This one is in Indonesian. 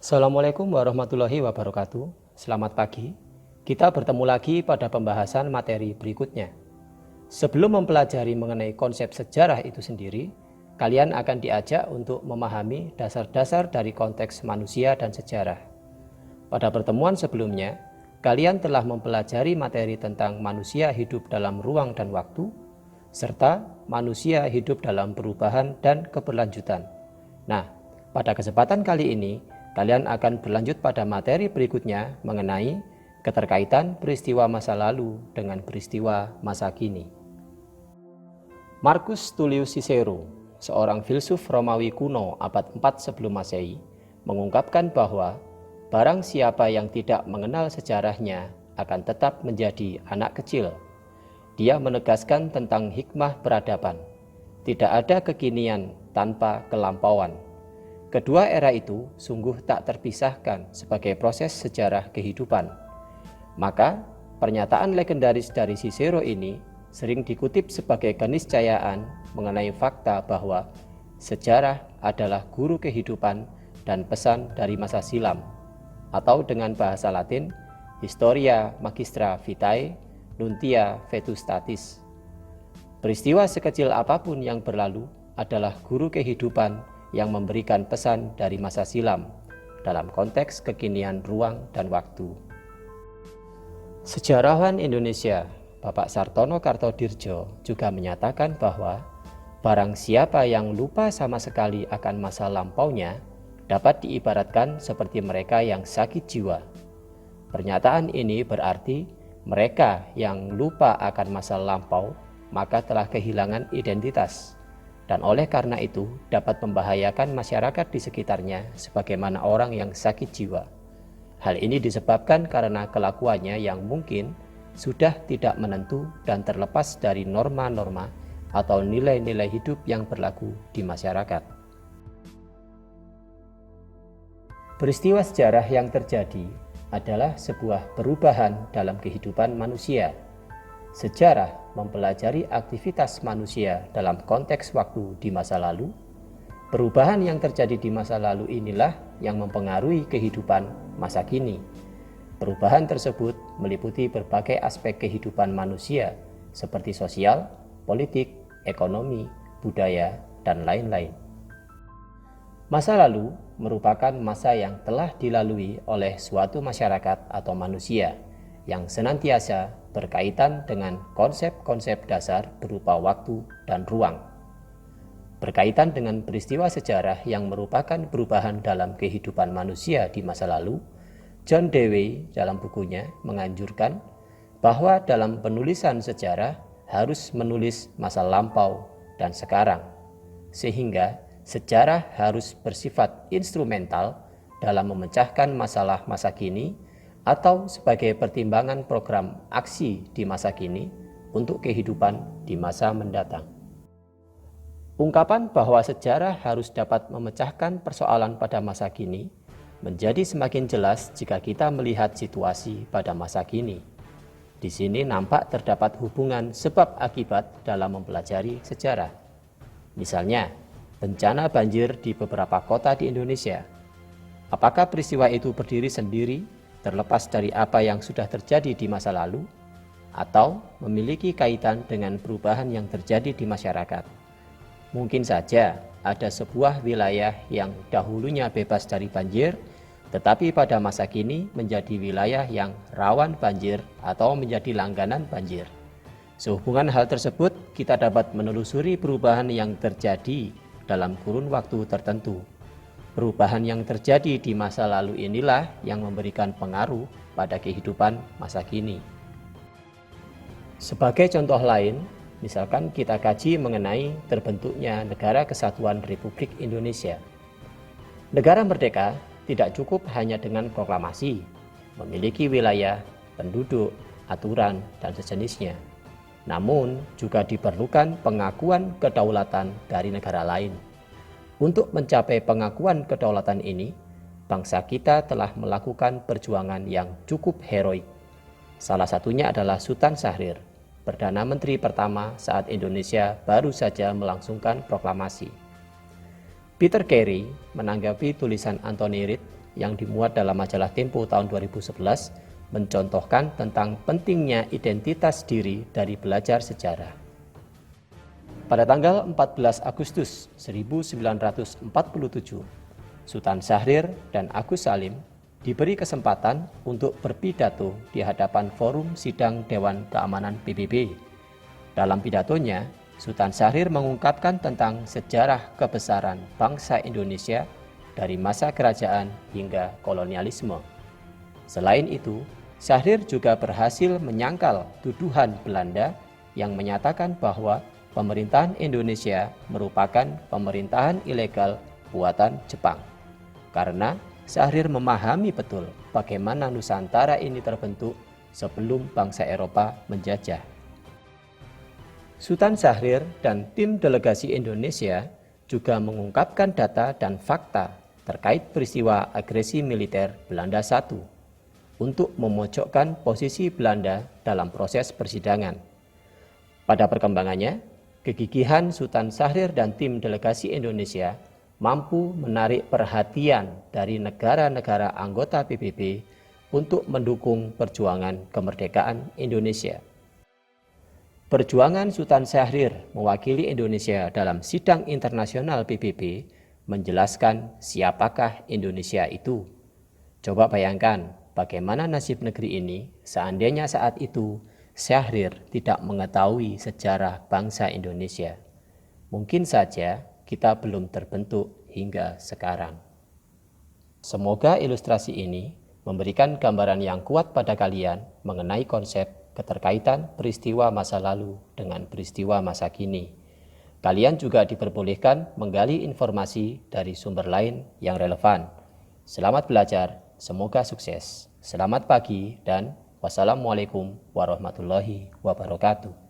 Assalamualaikum warahmatullahi wabarakatuh. Selamat pagi. Kita bertemu lagi pada pembahasan materi berikutnya. Sebelum mempelajari mengenai konsep sejarah itu sendiri, kalian akan diajak untuk memahami dasar-dasar dari konteks manusia dan sejarah. Pada pertemuan sebelumnya, kalian telah mempelajari materi tentang manusia hidup dalam ruang dan waktu, serta manusia hidup dalam perubahan dan keberlanjutan. Nah, pada kesempatan kali ini, kalian akan berlanjut pada materi berikutnya mengenai keterkaitan peristiwa masa lalu dengan peristiwa masa kini. Marcus Tullius Cicero, seorang filsuf Romawi kuno abad 4 sebelum Masehi, mengungkapkan bahwa barang siapa yang tidak mengenal sejarahnya akan tetap menjadi anak kecil. Dia menegaskan tentang hikmah peradaban. Tidak ada kekinian tanpa kelampauan. Kedua era itu sungguh tak terpisahkan sebagai proses sejarah kehidupan. Maka, pernyataan legendaris dari Cicero ini sering dikutip sebagai keniscayaan mengenai fakta bahwa sejarah adalah guru kehidupan dan pesan dari masa silam, atau dengan bahasa Latin, Historia Magistra Vitae Nuntia Vetustatis. Peristiwa sekecil apapun yang berlalu adalah guru kehidupan yang memberikan pesan dari masa silam dalam konteks kekinian ruang dan waktu. Sejarawan Indonesia Bapak Sartono Kartodirjo juga menyatakan bahwa barang siapa yang lupa sama sekali akan masa lampaunya dapat diibaratkan seperti mereka yang sakit jiwa. Pernyataan ini berarti mereka yang lupa akan masa lampau maka telah kehilangan identitas, dan oleh karena itu dapat membahayakan masyarakat di sekitarnya sebagaimana orang yang sakit jiwa. Hal ini disebabkan karena kelakuannya yang mungkin sudah tidak menentu dan terlepas dari norma-norma atau nilai-nilai hidup yang berlaku di masyarakat. Peristiwa sejarah yang terjadi adalah sebuah perubahan dalam kehidupan manusia. Sejarah mempelajari aktivitas manusia dalam konteks waktu di masa lalu. Perubahan yang terjadi di masa lalu inilah yang mempengaruhi kehidupan masa kini. Perubahan tersebut meliputi berbagai aspek kehidupan manusia seperti sosial, politik, ekonomi, budaya, dan lain-lain. Masa lalu merupakan masa yang telah dilalui oleh suatu masyarakat atau manusia yang senantiasa berkaitan dengan konsep-konsep dasar berupa waktu dan ruang. Berkaitan dengan peristiwa sejarah yang merupakan perubahan dalam kehidupan manusia di masa lalu, John Dewey dalam bukunya menganjurkan bahwa dalam penulisan sejarah harus menulis masa lampau dan sekarang, sehingga sejarah harus bersifat instrumental dalam memecahkan masalah masa kini atau sebagai pertimbangan program aksi di masa kini untuk kehidupan di masa mendatang. Ungkapan bahwa sejarah harus dapat memecahkan persoalan pada masa kini menjadi semakin jelas jika kita melihat situasi pada masa kini. Di sini nampak terdapat hubungan sebab akibat dalam mempelajari sejarah. Misalnya, bencana banjir di beberapa kota di Indonesia. Apakah peristiwa itu berdiri sendiri terlepas dari apa yang sudah terjadi di masa lalu, atau memiliki kaitan dengan perubahan yang terjadi di masyarakat? Mungkin saja ada sebuah wilayah yang dahulunya bebas dari banjir, tetapi pada masa kini menjadi wilayah yang rawan banjir atau menjadi langganan banjir. Sehubungan hal tersebut, kita dapat menelusuri perubahan yang terjadi dalam kurun waktu tertentu. Perubahan yang terjadi di masa lalu inilah yang memberikan pengaruh pada kehidupan masa kini. Sebagai contoh lain, misalkan kita kaji mengenai terbentuknya Negara Kesatuan Republik Indonesia. Negara merdeka tidak cukup hanya dengan proklamasi, memiliki wilayah, penduduk, aturan, dan sejenisnya. Namun juga diperlukan pengakuan kedaulatan dari negara lain. Untuk mencapai pengakuan kedaulatan ini, bangsa kita telah melakukan perjuangan yang cukup heroik. Salah satunya adalah Sultan Syahrir, Perdana Menteri pertama saat Indonesia baru saja melangsungkan proklamasi. Peter Carey menanggapi tulisan Anthony Reid yang dimuat dalam majalah Tempo tahun 2011 mencontohkan tentang pentingnya identitas diri dari belajar sejarah. Pada tanggal 14 Agustus 1947, Sultan Syahrir dan Agus Salim diberi kesempatan untuk berpidato di hadapan Forum Sidang Dewan Keamanan PBB. Dalam pidatonya, Sultan Syahrir mengungkapkan tentang sejarah kebesaran bangsa Indonesia dari masa kerajaan hingga kolonialisme. Selain itu, Syahrir juga berhasil menyangkal tuduhan Belanda yang menyatakan bahwa pemerintahan Indonesia merupakan pemerintahan ilegal buatan Jepang. Karena Syahrir memahami betul bagaimana Nusantara ini terbentuk sebelum bangsa Eropa menjajah. Sultan Syahrir dan tim delegasi Indonesia juga mengungkapkan data dan fakta terkait peristiwa agresi militer Belanda I untuk memojokkan posisi Belanda dalam proses persidangan. Pada perkembangannya, kegigihan Sultan Syahrir dan tim delegasi Indonesia mampu menarik perhatian dari negara-negara anggota PBB untuk mendukung perjuangan kemerdekaan Indonesia. Perjuangan Sultan Syahrir mewakili Indonesia dalam sidang internasional PBB menjelaskan siapakah Indonesia itu. Coba bayangkan bagaimana nasib negeri ini seandainya saat itu Syahrir tidak mengetahui sejarah bangsa Indonesia. Mungkin saja kita belum terbentuk hingga sekarang. Semoga ilustrasi ini memberikan gambaran yang kuat pada kalian mengenai konsep keterkaitan peristiwa masa lalu dengan peristiwa masa kini. Kalian juga diperbolehkan menggali informasi dari sumber lain yang relevan. Selamat belajar, semoga sukses. Selamat pagi dan wassalamualaikum warahmatullahi wabarakatuh.